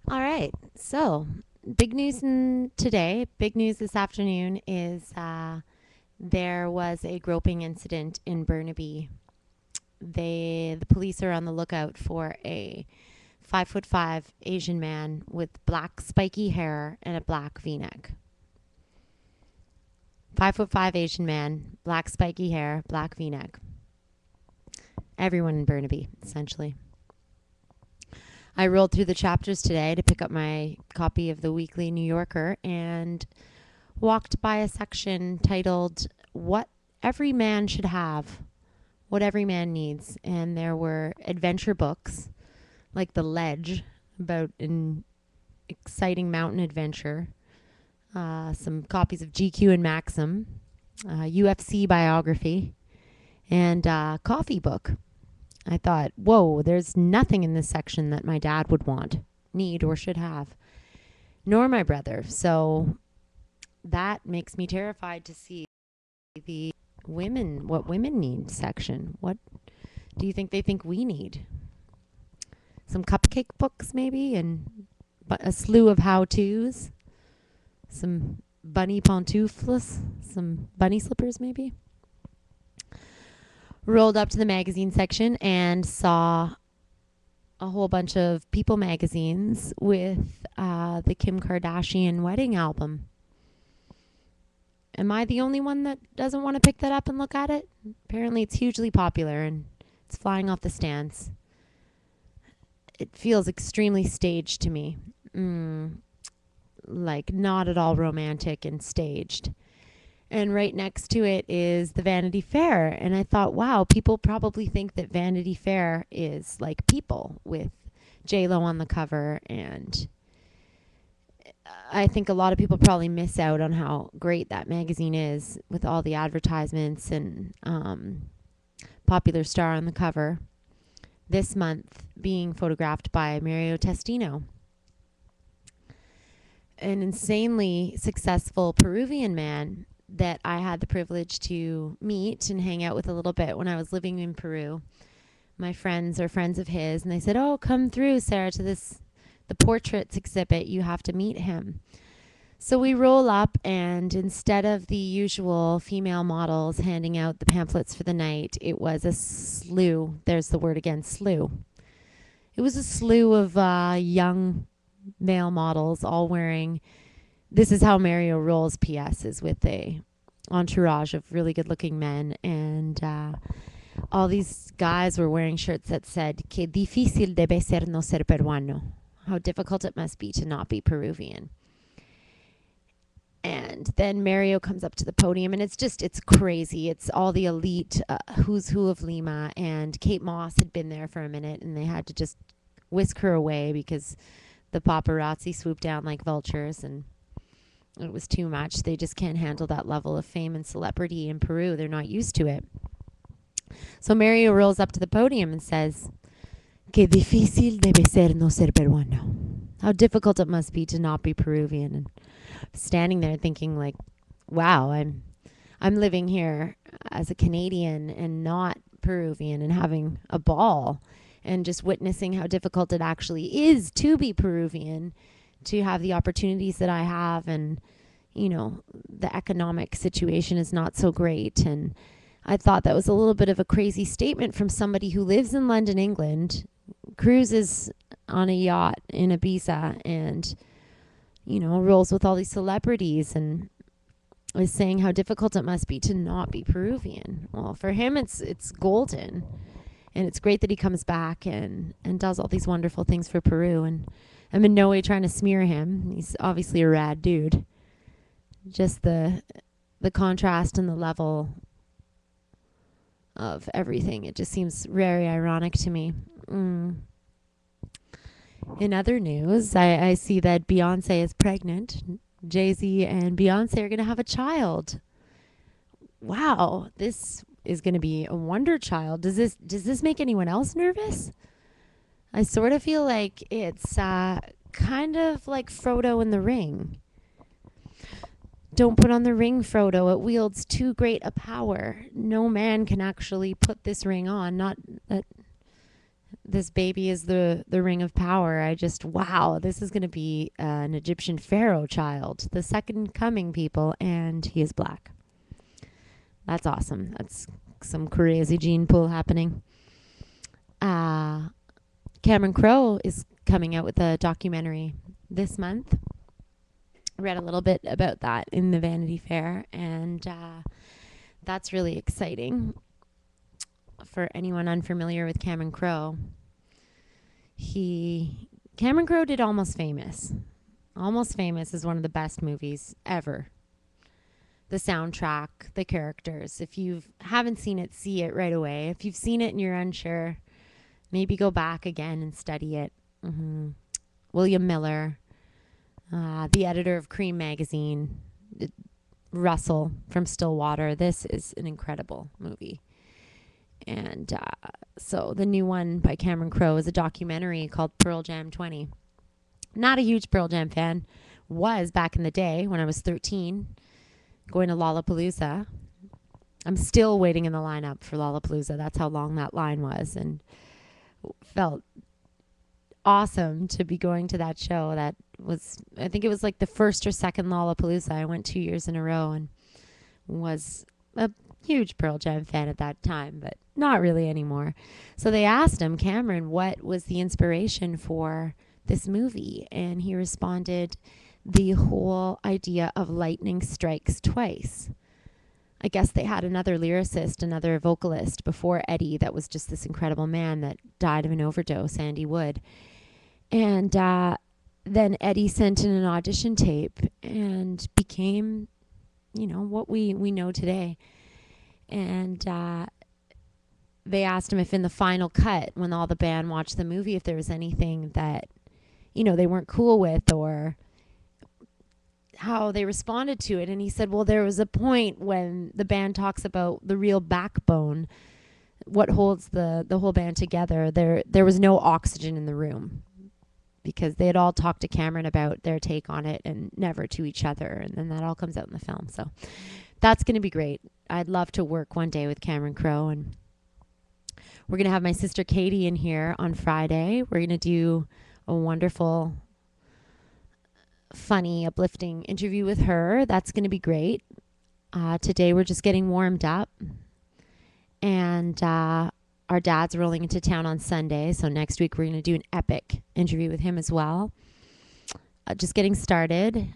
All right. So, big news today, big news this afternoon is there was a groping incident in Burnaby. The police are on the lookout for a 5'5" Asian man with black spiky hair and a black V-neck. 5'5" Asian man, black spiky hair, black V-neck. Everyone in Burnaby, essentially. I rolled through the chapters today to pick up my copy of the Weekly New Yorker and walked by a section titled What Every Man Should Have, What Every Man Needs. And there were adventure books like The Ledge about an exciting mountain adventure, some copies of GQ and Maxim, UFC biography, and a coffee book. I thought, whoa, there's nothing in this section that my dad would want, need, or should have, nor my brother. So that makes me terrified to see the what women need section. What do you think they think we need? Some cupcake books, maybe, and a slew of how-tos, some bunny pantoufles, some bunny slippers, maybe. Rolled up to the magazine section and saw a whole bunch of People magazines with the Kim Kardashian wedding album. Am I the only one that doesn't want to pick that up and look at it? Apparently it's hugely popular and it's flying off the stands. It feels extremely staged to me. Like not at all romantic and staged. And right next to it is the Vanity Fair. And I thought, wow, people probably think that Vanity Fair is like People with J-Lo on the cover. And I think a lot of people probably miss out on how great that magazine is with all the advertisements and popular star on the cover. This month being photographed by Mario Testino, an insanely successful Peruvian man that I had the privilege to meet and hang out with a little bit when I was living in Peru. My friends are friends of his, and they said, "Oh, come through, Sarah, to the portraits exhibit. You have to meet him." So we roll up, and instead of the usual female models handing out the pamphlets for the night, it was a slew. There's the word again, slew. It was a slew of young male models all wearing This Is How Mario Rolls PSs with a entourage of really good looking men, and all these guys were wearing shirts that said que difícil debe ser no ser peruano, how difficult it must be to not be Peruvian. And then Mario comes up to the podium, and it's crazy. It's all the elite who's who of Lima, and Kate Moss had been there for a minute, and they had to just whisk her away because the paparazzi swooped down like vultures, and it was too much. They just can't handle that level of fame and celebrity in Peru. They're not used to it. So Mario rolls up to the podium and says, que difícil debe ser no ser peruano. How difficult it must be to not be Peruvian. And standing there thinking like, wow, I'm living here as a Canadian and not Peruvian and having a ball and just witnessing how difficult it actually is to be Peruvian, to have the opportunities that I have, and you know, the economic situation is not so great. And I thought that was a little bit of a crazy statement from somebody who lives in London, England, cruises on a yacht in Ibiza, and you know, rolls with all these celebrities, and is saying how difficult it must be to not be Peruvian. Well, for him it's golden, and it's great that he comes back and does all these wonderful things for Peru. And I'm in no way trying to smear him. He's obviously a rad dude. Just the contrast and the level of everything, it just seems very ironic to me. In other news, I see that Beyonce is pregnant. Jay-Z and Beyonce are going to have a child. Wow, this is going to be a wonder child. Does this make anyone else nervous? I sort of feel like it's kind of like Frodo in the ring. Don't put on the ring, Frodo. It wields too great a power. No man can actually put this ring on. Not that this baby is the ring of power. I just, wow, this is going to be an Egyptian pharaoh child, the second coming, people, and he is black. That's awesome. That's some crazy gene pool happening. Uh, Cameron Crowe is coming out with a documentary this month. Read a little bit about that in the Vanity Fair, and that's really exciting for anyone unfamiliar with Cameron Crowe. Cameron Crowe did Almost Famous. Almost Famous is one of the best movies ever. The soundtrack, the characters. If you haven't seen it, see it right away. If you've seen it and you're unsure, maybe go back again and study it. William Miller, the editor of Cream magazine, Russell from Stillwater. This is an incredible movie. And so the new one by Cameron Crowe is a documentary called Pearl Jam 20. Not a huge Pearl Jam fan. Was back in the day when I was 13, going to Lollapalooza. I'm still waiting in the lineup for Lollapalooza. That's how long that line was. And felt awesome to be going to that show. That was, I think it was like the first or second Lollapalooza. I went 2 years in a row and was a huge Pearl Jam fan at that time, but not really anymore. So they asked him, Cameron, what was the inspiration for this movie? And he responded, the whole idea of lightning strikes twice. I guess they had another lyricist, another vocalist before Eddie that was just this incredible man that died of an overdose, Andy Wood. And then Eddie sent in an audition tape and became, what we know today. And they asked him if in the final cut, when all the band watched the movie, if there was anything that, they weren't cool with or how they responded to it. And he said, well, there was a point when the band talks about the real backbone, what holds the whole band together. There was no oxygen in the room because they had all talked to Cameron about their take on it and never to each other. And then that all comes out in the film. So that's going to be great. I'd love to work one day with Cameron Crowe. And we're going to have my sister Katie in here on Friday. We're going to do a wonderful, funny, uplifting interview with her. That's going to be great. Today we're just getting warmed up. And our dad's rolling into town on Sunday. So next week we're going to do an epic interview with him as well. Just getting started.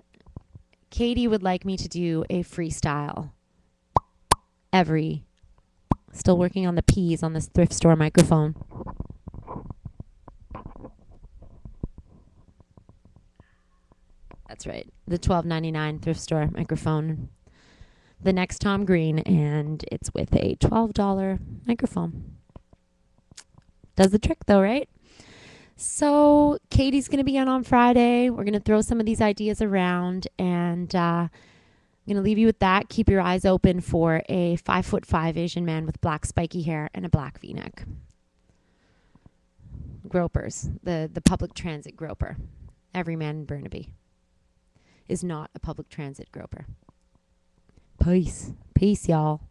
Katie would like me to do a freestyle still working on the P's on this thrift store microphone. That's right. The $12.99 thrift store microphone. The next Tom Green, and it's with a $12 microphone. Does the trick though, right? So Katie's going to be on Friday. We're going to throw some of these ideas around, and I'm going to leave you with that. Keep your eyes open for a 5'5" Asian man with black spiky hair and a black V-neck. Gropers, the public transit groper. Every man in Burnaby is not a public transit groper. Peace. Peace, y'all.